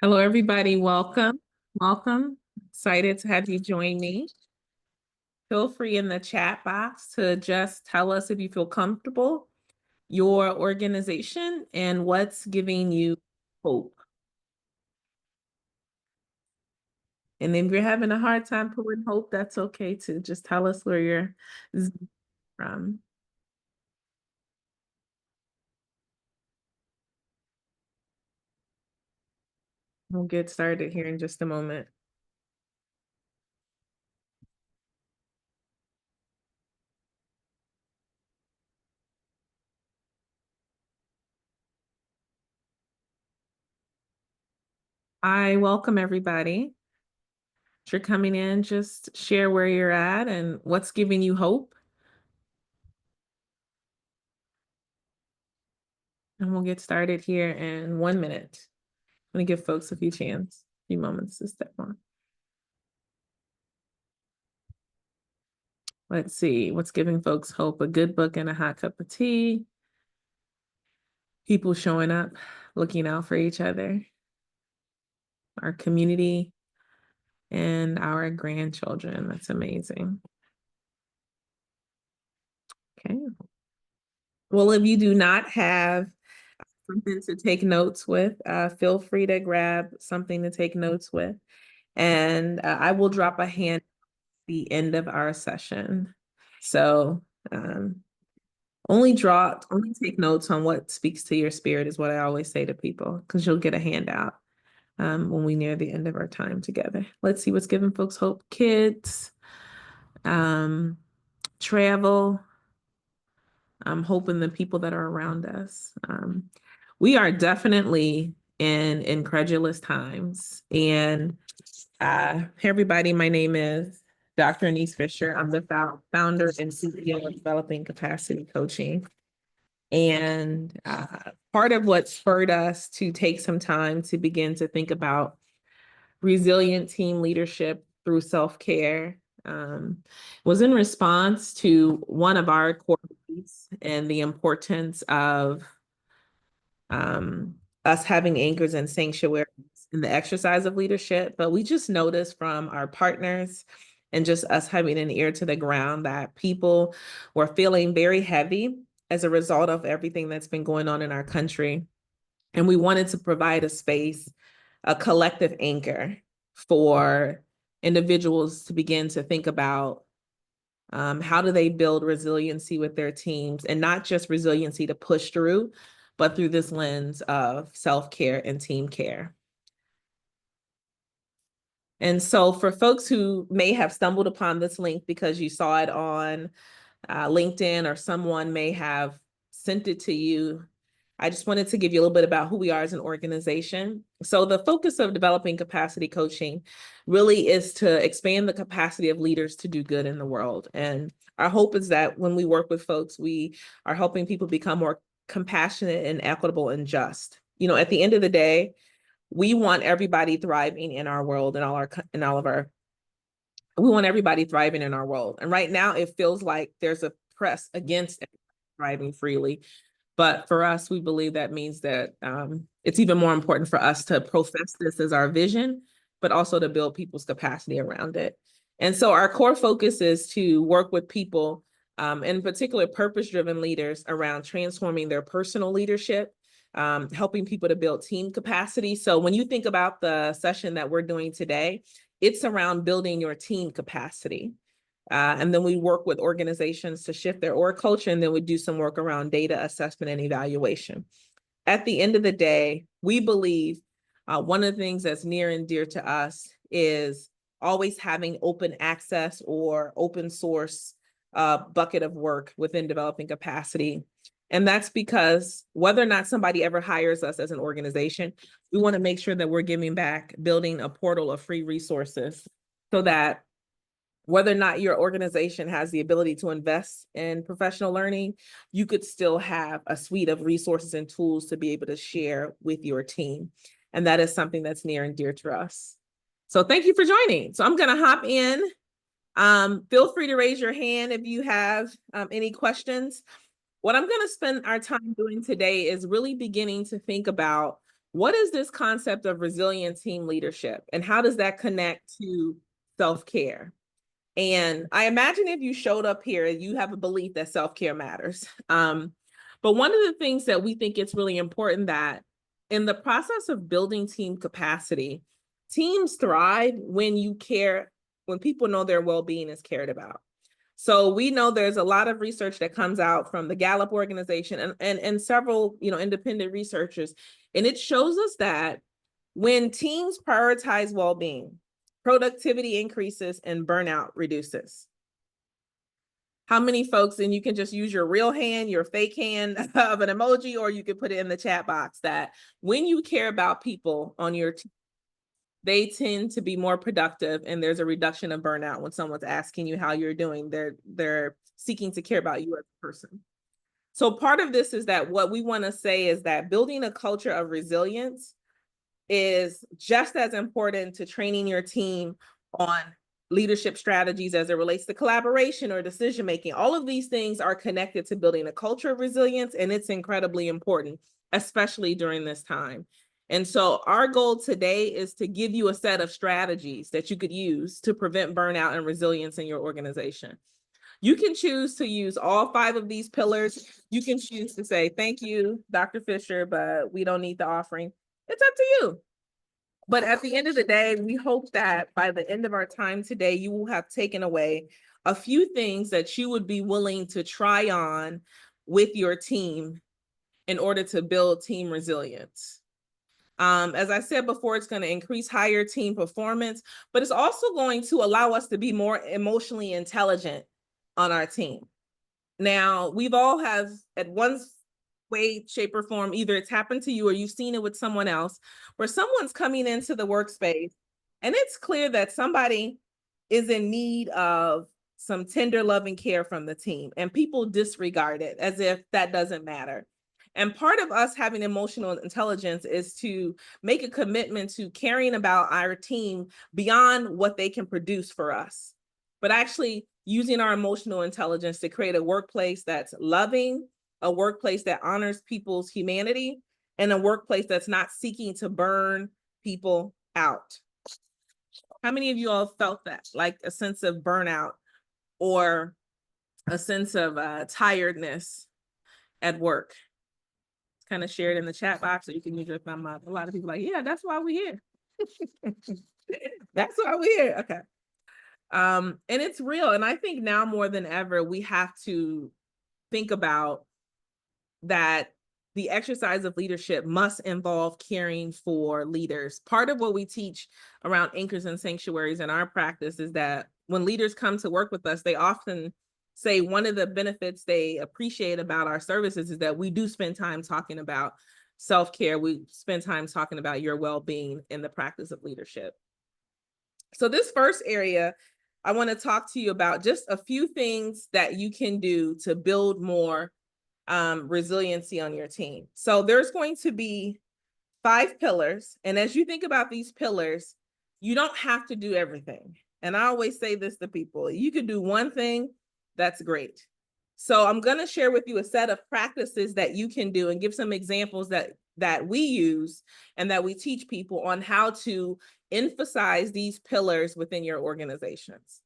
Hello, everybody. Welcome. Welcome. Excited to have you join me. Feel free in the chat box to just tell us if you feel comfortable, your organization, and what's giving you hope. And if you're having a hard time putting hope, that's okay too. Just tell us where you're from. We'll get started here in just a moment. I welcome everybody. If you're coming in, just share where you're at and what's giving you hope. And we'll get started here in 1 minute. I'm going to give folks a few moments to step on. Let's see what's giving folks hope. A good book and a hot cup of tea. People showing up, looking out for each other, our community, and our grandchildren. That's amazing. Okay. Well, if you do not have something to take notes with, feel free to grab something to take notes with. And I will drop a hand at the end of our session. So only take notes on what speaks to your spirit is what I always say to people, because you'll get a handout when we near the end of our time together. Let's see what's giving folks hope. Kids, travel. I'm hoping the people that are around us. We are definitely in incredulous times. And hey, everybody, my name is Dr. Anise Fisher. I'm the founder and CEO of Developing Capacity Coaching. And part of what spurred us to take some time to begin to think about resilient team leadership through self-care was in response to one of our core beliefs and the importance of us having anchors and sanctuaries in the exercise of leadership. But we just noticed from our partners and just us having an ear to the ground that people were feeling very heavy as a result of everything that's been going on in our country. And we wanted to provide a space, a collective anchor for individuals to begin to think about how do they build resiliency with their teams, and not just resiliency to push through, but through this lens of self-care and team care. And so for folks who may have stumbled upon this link because you saw it on LinkedIn, or someone may have sent it to you, I just wanted to give you a little bit about who we are as an organization. So the focus of Developing Capacity Coaching really is to expand the capacity of leaders to do good in the world. And our hope is that when we work with folks, we are helping people become more compassionate and equitable and just. You know, at the end of the day, we want everybody thriving in our world, and we want everybody thriving in our world. And right now it feels like there's a press against thriving freely. But for us, we believe that means that it's even more important for us to profess this as our vision, but also to build people's capacity around it. And so our core focus is to work with people, in particular, purpose-driven leaders, around transforming their personal leadership, helping people to build team capacity. So when you think about the session that we're doing today, it's around building your team capacity. And then we work with organizations to shift their org culture, and then we do some work around data assessment and evaluation. At the end of the day, we believe one of the things that's near and dear to us is always having open access or open source bucket of work within developing capacity. And that's because whether or not somebody ever hires us as an organization, we want to make sure that we're giving back, building a portal of free resources so that whether or not your organization has the ability to invest in professional learning, you could still have a suite of resources and tools to be able to share with your team. And that is something that's near and dear to us. So thank you for joining. So I'm going to hop in. Feel free to raise your hand if you have any questions. What I'm going to spend our time doing today is really beginning to think about what is this concept of resilient team leadership and how does that connect to self-care? And I imagine if you showed up here, you have a belief that self-care matters. But one of the things that we think it's really important that in the process of building team capacity, teams thrive when you care, when people know their well-being is cared about. So we know there's a lot of research that comes out from the Gallup organization and several, independent researchers, and it shows us that when teams prioritize well-being, productivity increases and burnout reduces. How many folks, and you can just use your real hand, your fake hand of an emoji, or you could put it in the chat box, that when you care about people on your team, they tend to be more productive and there's a reduction of burnout when someone's asking you how you're doing. They're seeking to care about you as a person. So part of this is that what we want to say is that building a culture of resilience is just as important to training your team on leadership strategies as it relates to collaboration or decision making. All of these things are connected to building a culture of resilience, and it's incredibly important, especially during this time. And so our goal today is to give you a set of strategies that you could use to prevent burnout and resilience in your organization. You can choose to use all 5 of these pillars. You can choose to say, thank you, Dr. Fisher, but we don't need the offering. It's up to you. But at the end of the day, we hope that by the end of our time today, you will have taken away a few things that you would be willing to try on with your team in order to build team resilience. As I said before, it's going to increase higher team performance, but it's also going to allow us to be more emotionally intelligent on our team. Now, we've all have at one way, shape, or form, either it's happened to you or you've seen it with someone else, where someone's coming into the workspace and it's clear that somebody is in need of some tender loving care from the team, and people disregard it as if that doesn't matter. And part of us having emotional intelligence is to make a commitment to caring about our team beyond what they can produce for us, but actually using our emotional intelligence to create a workplace that's loving, a workplace that honors people's humanity, and a workplace that's not seeking to burn people out. How many of you all felt that, like a sense of burnout or a sense of tiredness at work? It's kind of shared in the chat box, so you can use your thumb up. A lot of people are like, yeah, that's why we're here. That's why we're here. Okay. And it's real. And I think now more than ever, we have to think about that the exercise of leadership must involve caring for leaders. Part of what we teach around anchors and sanctuaries in our practice is that when leaders come to work with us, they often say one of the benefits they appreciate about our services is that we do spend time talking about self-care. We spend time talking about your well-being in the practice of leadership. So this first area, I want to talk to you about just a few things that you can do to build more resiliency on your team. So there's going to be 5 pillars. And as you think about these pillars, you don't have to do everything. And I always say this to people, you can do one thing, that's great. So I'm going to share with you a set of practices that you can do and give some examples that we use and that we teach people on how to emphasize these pillars within your organizations.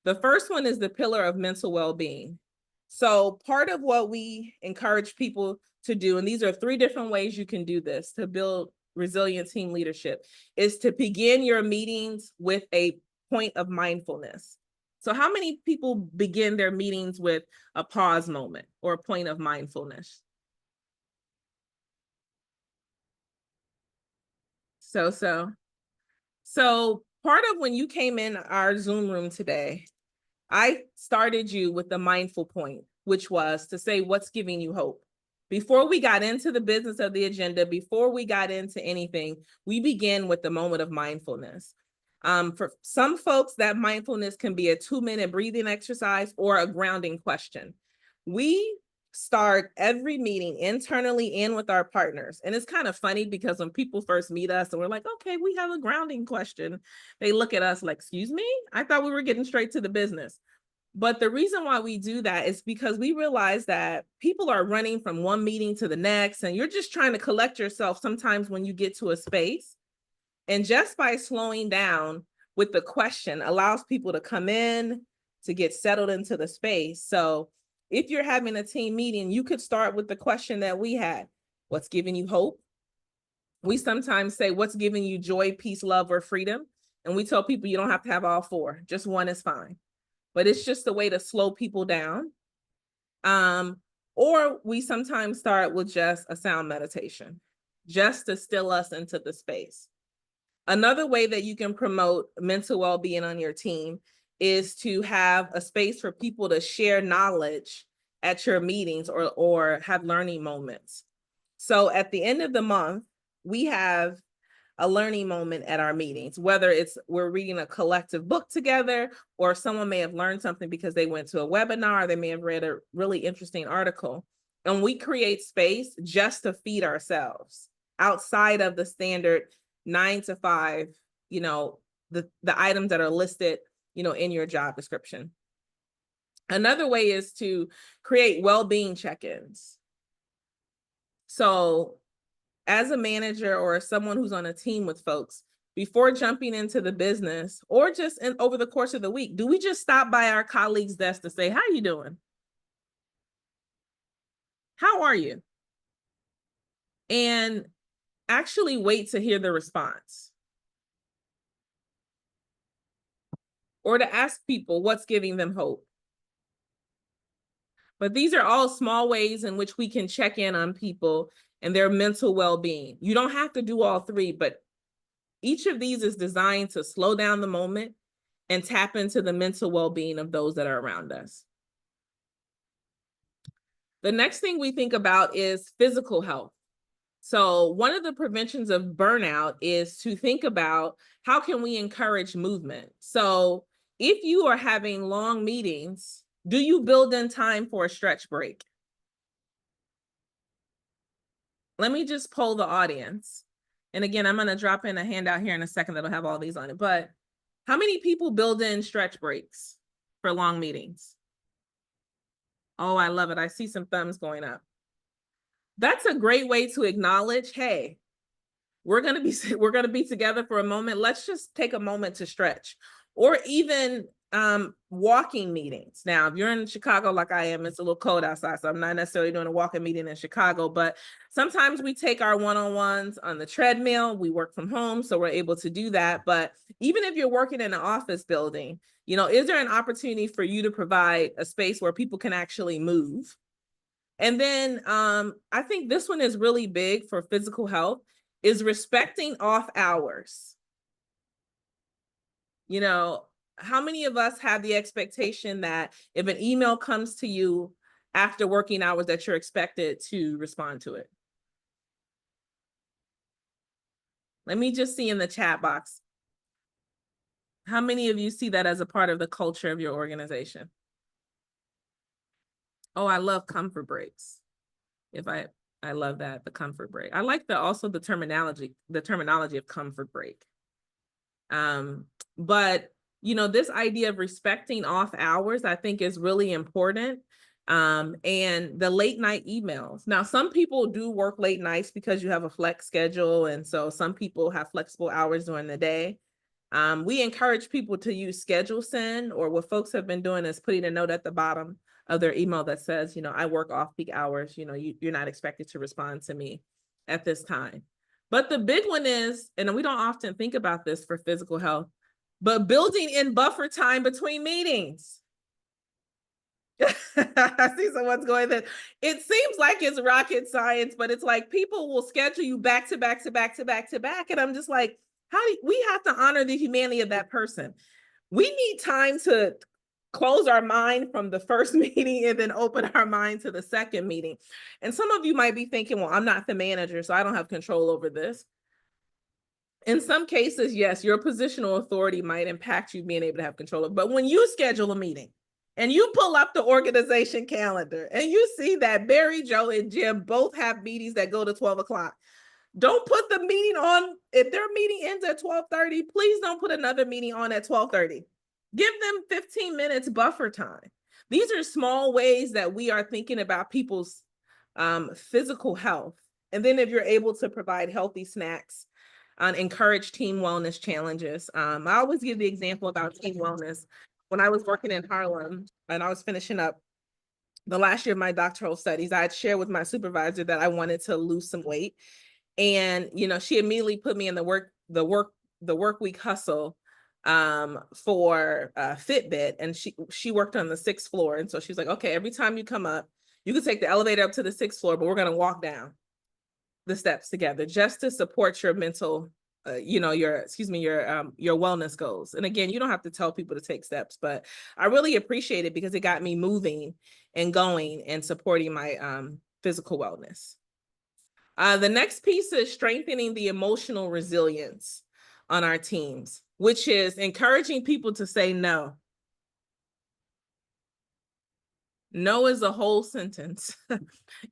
The first one is the pillar of mental well-being. So part of what we encourage people to do, and these are 3 different ways you can do this to build resilient team leadership, is to begin your meetings with a point of mindfulness. So how many people begin their meetings with a pause moment or a point of mindfulness? So part of when you came in our Zoom room today, I started you with the mindful point, which was to say what's giving you hope. Before we got into the business of the agenda, before we got into anything, we begin with the moment of mindfulness. For some folks, that mindfulness can be a 2-minute breathing exercise or a grounding question. We start every meeting internally and with our partners. And it's kind of funny because when people first meet us and we're like, okay, we have a grounding question, they look at us like, excuse me? I thought we were getting straight to the business. But the reason why we do that is because we realize that people are running from one meeting to the next, and you're just trying to collect yourself sometimes when you get to a space. And just by slowing down with the question allows people to come in, to get settled into the space. So if you're having a team meeting, you could start with the question that we had: what's giving you hope? We sometimes say, what's giving you joy, peace, love, or freedom? And we tell people you don't have to have all four, just one is fine. But it's just a way to slow people down. Or we sometimes start with just a sound meditation, just to still us into the space. Another way that you can promote mental well-being on your team is to have a space for people to share knowledge at your meetings or have learning moments. So at the end of the month, we have a learning moment at our meetings, whether it's we're reading a collective book together, or someone may have learned something because they went to a webinar, they may have read a really interesting article. And we create space just to feed ourselves outside of the standard 9 to 5, the items that are listed, in your job description. Another way is to create well-being check-ins. So as a manager or someone who's on a team with folks, before jumping into the business or just over the course of the week, do we just stop by our colleague's desk to say, how you doing? How are you? And actually wait to hear the response. Or to ask people what's giving them hope. But these are all small ways in which we can check in on people and their mental well-being. You don't have to do all three, but each of these is designed to slow down the moment and tap into the mental well-being of those that are around us. The next thing we think about is physical health. So one of the preventions of burnout is to think about how can we encourage movement. So if you are having long meetings, do you build in time for a stretch break? Let me just poll the audience. And again, I'm going to drop in a handout here in a second that'll have all these on it. But how many people build in stretch breaks for long meetings? Oh, I love it. I see some thumbs going up. That's a great way to acknowledge, hey, we're going to be together for a moment. Let's just take a moment to stretch. Or even walking meetings. Now, if you're in Chicago like I am, it's a little cold outside, so I'm not necessarily doing a walking meeting in Chicago, but sometimes we take our one-on-ones on the treadmill. We work from home, so we're able to do that. But even if you're working in an office building, is there an opportunity for you to provide a space where people can actually move? And then I think this one is really big for physical health, is respecting off hours. How many of us have the expectation that if an email comes to you after working hours that you're expected to respond to it? Let me just see in the chat box. How many of you see that as a part of the culture of your organization? Oh, I love comfort breaks. I love that, the comfort break. I like also the terminology of comfort break. But this idea of respecting off hours, I think, is really important. And the late night emails. Now, some people do work late nights because you have a flex schedule. And so some people have flexible hours during the day. We encourage people to use schedule send, or what folks have been doing is putting a note at the bottom of their email that says, I work off peak hours, you're not expected to respond to me at this time. But the big one is, and we don't often think about this for physical health, but building in buffer time between meetings. I see someone's going that it seems like it's rocket science, but it's like people will schedule you back to back to back to back to back. And I'm just like, we have to honor the humanity of that person. We need time to close our mind from the first meeting and then open our mind to the second meeting. And some of you might be thinking, well, I'm not the manager, so I don't have control over this. In some cases, yes, your positional authority might impact you being able to have control of it. But when you schedule a meeting and you pull up the organization calendar and you see that Barry, Joe, and Jim both have meetings that go to 12 o'clock, don't put the meeting on. If their meeting ends at 12:30, please don't put another meeting on at 12:30. Give them 15 minutes buffer time. These are small ways that we are thinking about people's physical health. And then if you're able to provide healthy snacks and encourage team wellness challenges. I always give the example about team wellness. When I was working in Harlem and I was finishing up the last year of my doctoral studies, I had shared with my supervisor that I wanted to lose some weight. And, you know, she immediately put me in the work week hustle for Fitbit. And she worked on the 6th floor. And so she's like, okay, every time you come up, you can take the elevator up to the 6th floor, but we're going to walk down the steps together just to support your mental, your wellness goals. And again, you don't have to tell people to take steps, but I really appreciate it because it got me moving and going and supporting my physical wellness. The next piece is strengthening the emotional resilience on our teams, which is encouraging people to say no. No is a whole sentence.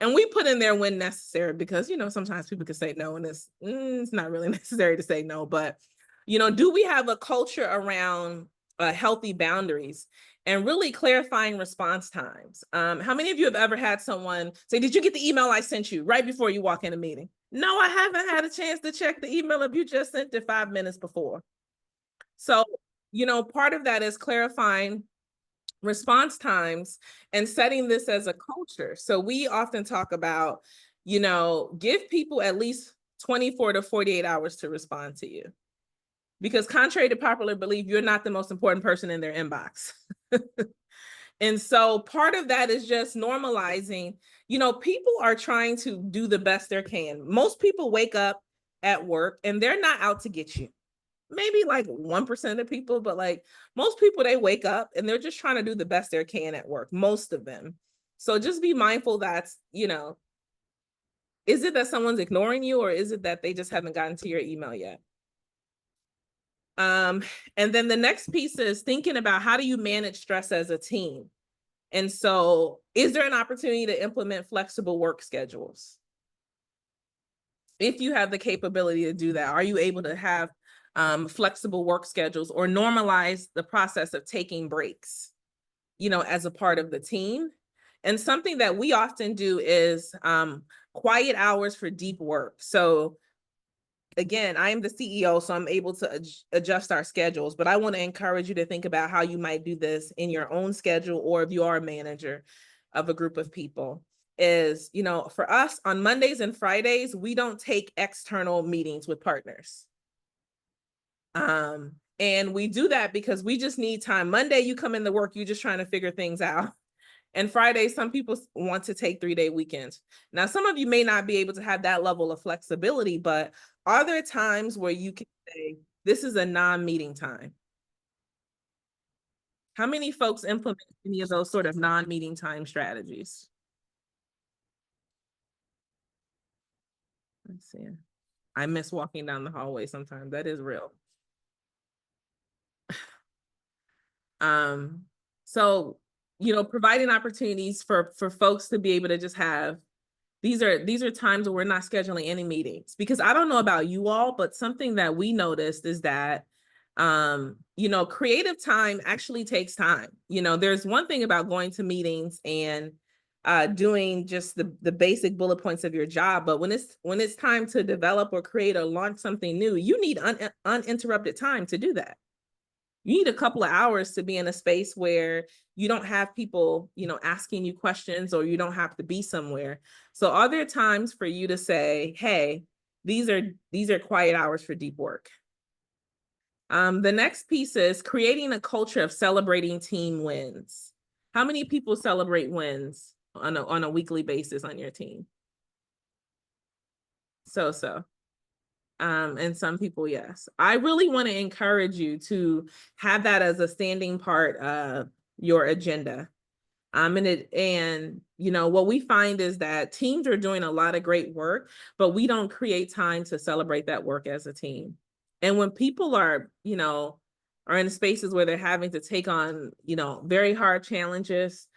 And we put in there when necessary because, you know, sometimes people can say no and it's not really necessary to say no. But, you know, do we have a culture around healthy boundaries and really clarifying response times? How many of you have ever had someone say, did you get the email I sent you right before you walk in a meeting? No, I haven't had a chance to check the email if you just sent it 5 minutes before. So, you know, part of that is clarifying response times and setting this as a culture. So we often talk about, you know, give people at least 24 to 48 hours to respond to you. Because contrary to popular belief, you're not the most important person in their inbox. And so part of that is just normalizing, you know, people are trying to do the best they can. Most people wake up at work and they're not out to get you. Maybe like 1% of people, but like most people, they wake up and they're just trying to do the best they can at work, most of them. So just be mindful that, you know, is it that someone's ignoring you or is it that they just haven't gotten to your email yet? And then the next piece is thinking about how do you manage stress as a team? And so is there an opportunity to implement flexible work schedules? If you have the capability to do that, are you able to have flexible work schedules or normalize the process of taking breaks, you know, as a part of the team? And something that we often do is quiet hours for deep work. So again, I am the CEO, so I'm able to adjust our schedules, but I want to encourage you to think about how you might do this in your own schedule, or if you are a manager of a group of people. Is, you know, for us on Mondays and Fridays, we don't take external meetings with partners. And we do that because we just need time. Monday, you come into work, you're just trying to figure things out. And Friday, some people want to take 3-day weekends. Now, some of you may not be able to have that level of flexibility, but are there times where you can say, this is a non-meeting time? How many folks implement any of those sort of non-meeting time strategies? Let's see. I miss walking down the hallway sometimes. That is real. So, you know, providing opportunities for folks to be able to just have, these are times where we're not scheduling any meetings, because I don't know about you all, but something that we noticed is that, you know, creative time actually takes time. You know, there's one thing about going to meetings and doing just the basic bullet points of your job, but when it's time to develop or create or launch something new, you need uninterrupted time to do that. You need a couple of hours to be in a space where you don't have people, you know, asking you questions, or you don't have to be somewhere. So are there times for you to say, hey, these are quiet hours for deep work? The next piece is creating a culture of celebrating team wins. How many people celebrate wins on a weekly basis on your team? So. And some people, yes. I really want to encourage you to have that as a standing part of your agenda. And you know, what we find is that teams are doing a lot of great work, but we don't create time to celebrate that work as a team. And when people are, you know, are in spaces where they're having to take on, you know, very hard challenges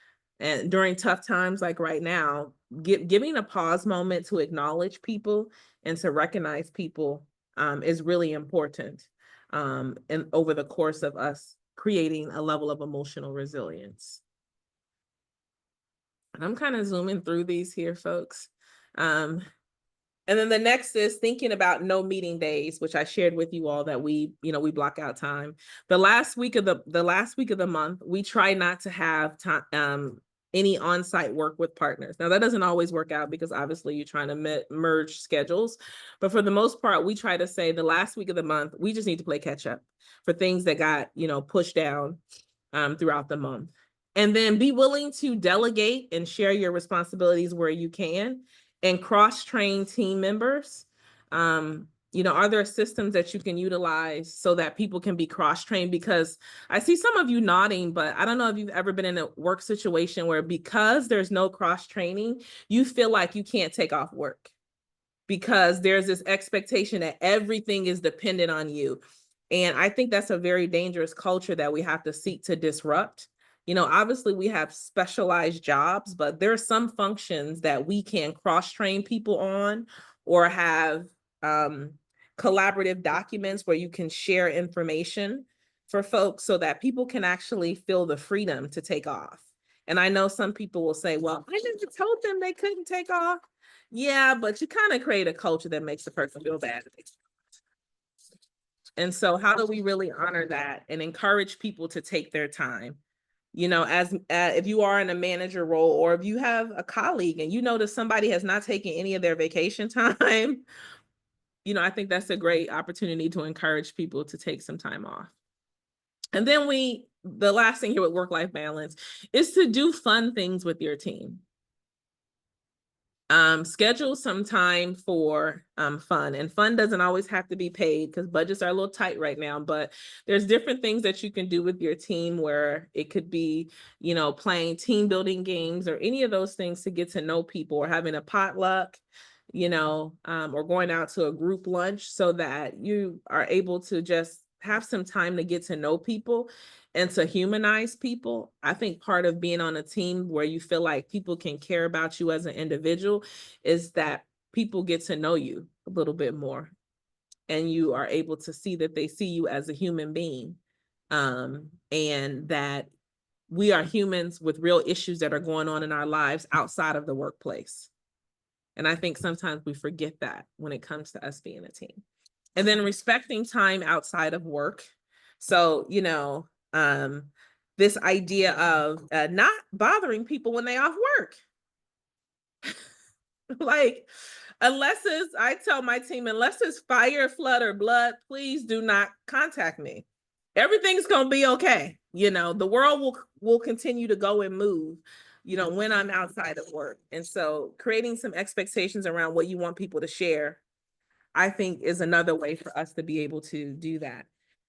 and during tough times like right now, giving a pause moment to acknowledge people and to recognize people is really important. And over the course of us creating a level of emotional resilience. And I'm kind of zooming through these here, folks. And then the next is thinking about no meeting days, which I shared with you all that we block out time. The last week of the month, we try not to have time, any on-site work with partners. Now that doesn't always work out because obviously you're trying to merge schedules, but for the most part, we try to say the last week of the month, we just need to play catch up for things that got, pushed down throughout the month. And then be willing to delegate and share your responsibilities where you can, and cross-train team members. Are there systems that you can utilize so that people can be cross-trained? Because I see some of you nodding, but I don't know if you've ever been in a work situation where because there's no cross-training, you feel like you can't take off work because there's this expectation that everything is dependent on you. And I think that's a very dangerous culture that we have to seek to disrupt. Obviously we have specialized jobs, but there are some functions that we can cross-train people on, or have collaborative documents where you can share information for folks so that people can actually feel the freedom to take off. And I know some people will say, well, I just told them they couldn't take off. Yeah, but you kind of create a culture that makes the person feel bad. And so how do we really honor that and encourage people to take their time? As if you are in a manager role, or if you have a colleague and you notice somebody has not taken any of their vacation time, I think that's a great opportunity to encourage people to take some time off. And then the last thing here with work-life balance is to do fun things with your team. Schedule some time for fun, and fun doesn't always have to be paid because budgets are a little tight right now, but there's different things that you can do with your team where it could be, playing team building games or any of those things to get to know people, or having a potluck, or going out to a group lunch so that you are able to just have some time to get to know people and to humanize people. I think part of being on a team where you feel like people can care about you as an individual is that people get to know you a little bit more, and you are able to see that they see you as a human being, and that we are humans with real issues that are going on in our lives outside of the workplace. And I think sometimes we forget that when it comes to us being a team. And then respecting time outside of work. So, this idea of not bothering people when they off work. Like, I tell my team, unless it's fire, flood, or blood, please do not contact me. Everything's going to be okay. The world will continue to go and move, when I'm outside of work. And so creating some expectations around what you want people to share, I think, is another way for us to be able to do that.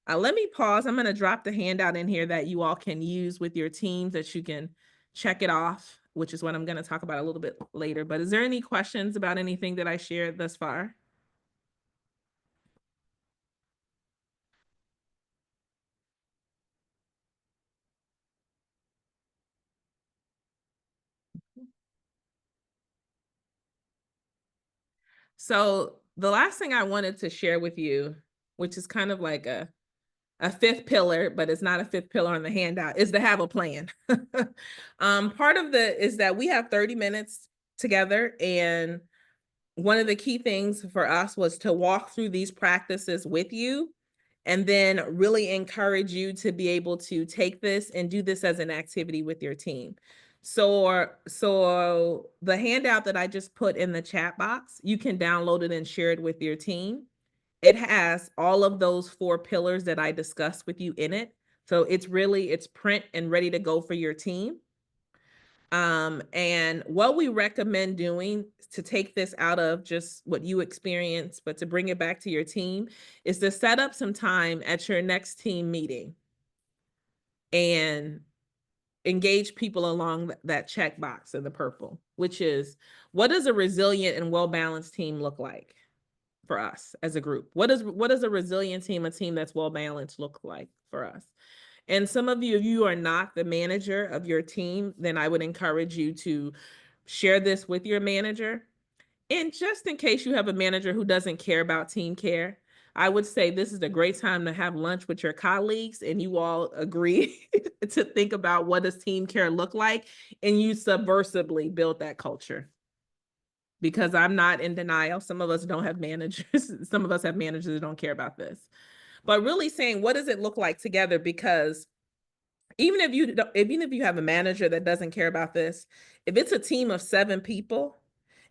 Let me pause. I'm going to drop the handout in here that you all can use with your teams, that you can check it off, which is what I'm going to talk about a little bit later. But is there any questions about anything that I shared thus far? So the last thing I wanted to share with you, which is kind of like a fifth pillar, but it's not a fifth pillar on the handout, is to have a plan. Part of is that we have 30 minutes together, and one of the key things for us was to walk through these practices with you, and then really encourage you to be able to take this and do this as an activity with your team. So the handout that I just put in the chat box, you can download it and share it with your team. It has all of those 4 pillars that I discussed with you in it. So it's print and ready to go for your team. And what we recommend doing to take this out of just what you experience, but to bring it back to your team, is to set up some time at your next team meeting and engage people along that checkbox in the purple, which is, what does a resilient and well-balanced team look like for us as a group? What does a resilient team, a team that's well-balanced, look like for us? And some of you, if you are not the manager of your team, then I would encourage you to share this with your manager. And just in case you have a manager who doesn't care about team care, I would say this is a great time to have lunch with your colleagues and you all agree to think about what does team care look like, and you subversively build that culture. Because I'm not in denial. Some of us don't have managers. Some of us have managers that don't care about this. But really saying, what does it look like together? Because even if you have a manager that doesn't care about this, if it's a team of 7 people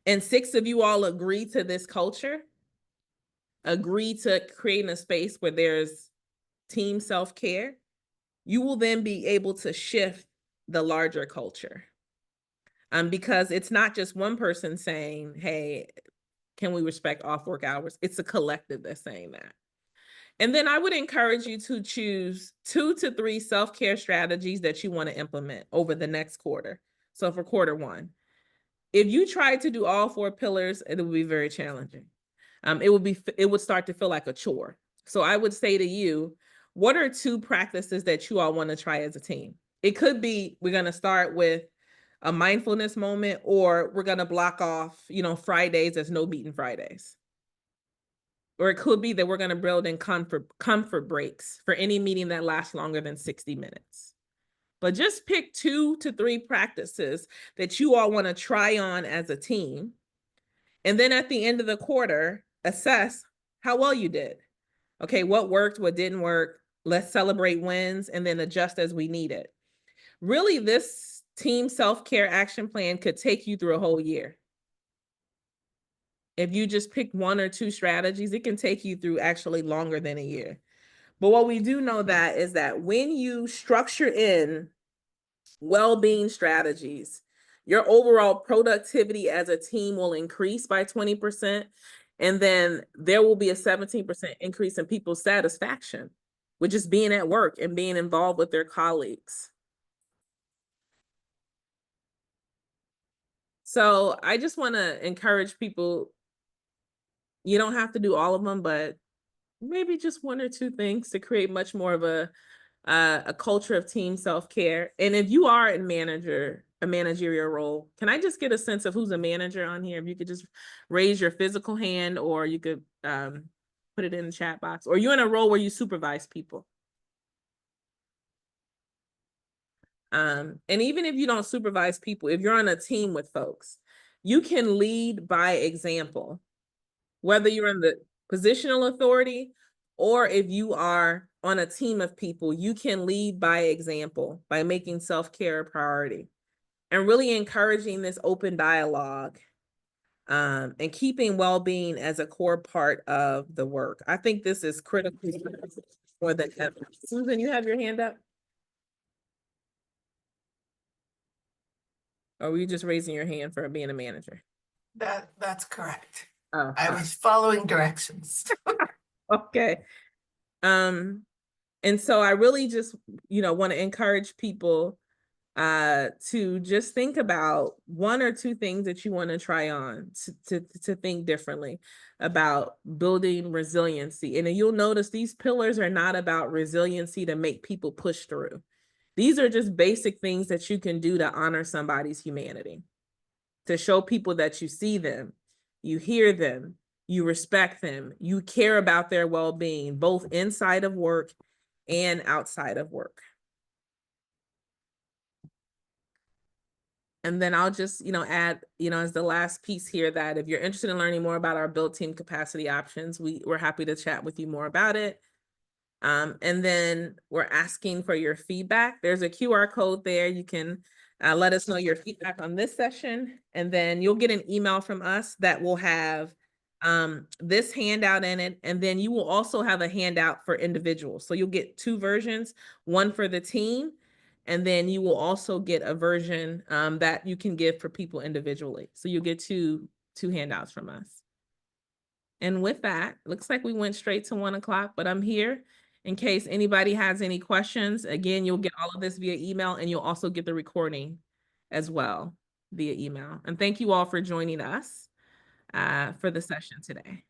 and 6 of you all agree to this culture, agree to creating a space where there's team self-care, you will then be able to shift the larger culture. Because it's not just one person saying, hey, can we respect off work hours? It's a collective that's saying that. And then I would encourage you to choose 2 to 3 self-care strategies that you want to implement over the next quarter. So for quarter 1, if you try to do all 4 pillars, it would be very challenging. It would start to feel like a chore. So I would say to you, what are 2 practices that you all want to try as a team? It could be, we're going to start with a mindfulness moment, or we're going to block off, Fridays as no meeting Fridays. Or it could be that we're going to build in comfort breaks for any meeting that lasts longer than 60 minutes. But just pick 2 to 3 practices that you all want to try on as a team. And then at the end of the quarter, assess how well you did. Okay, what worked, what didn't work? Let's celebrate wins and then adjust as we need it. Really, this team self-care action plan could take you through a whole year. If you just pick 1 or 2 strategies, it can take you through actually longer than a year. But what we do know that is that when you structure in well-being strategies, your overall productivity as a team will increase by 20%. And then there will be a 17% increase in people's satisfaction with just being at work and being involved with their colleagues. So I just want to encourage people, you don't have to do all of them, but maybe just 1 or 2 things to create much more of a culture of team self-care. And if you are a managerial role, can I just get a sense of who's a manager on here? If you could just raise your physical hand, or you could put it in the chat box, or you're in a role where you supervise people. And even if you don't supervise people, if you're on a team with folks, you can lead by example, whether you're in the positional authority or if you are on a team of people, you can lead by example by making self-care a priority and really encouraging this open dialogue, and keeping well-being as a core part of the work. I think this is critical more than ever. Susan, you have your hand up? Or were you just raising your hand for being a manager? That's correct. Oh, I was following directions. okay. And so I really just, want to encourage people to just think about 1 or 2 things that you want to try on to think differently about building resiliency. And you'll notice these pillars are not about resiliency to make people push through. These are just basic things that you can do to honor somebody's humanity, to show people that you see them, you hear them, you respect them, you care about their well-being, both inside of work and outside of work. And then I'll just, add, as the last piece here, that if you're interested in learning more about our Build Team Capacity options, we're happy to chat with you more about it. And then we're asking for your feedback. There's a QR code there. You can let us know your feedback on this session, and then you'll get an email from us that will have this handout in it. And then you will also have a handout for individuals. So you'll get 2 versions, 1 for the team, and then you will also get a version that you can give for people individually. So you'll get two handouts from us. And with that, looks like we went straight to 1 o'clock, but I'm here in case anybody has any questions. Again, you'll get all of this via email, and you'll also get the recording as well via email. And thank you all for joining us for the session today.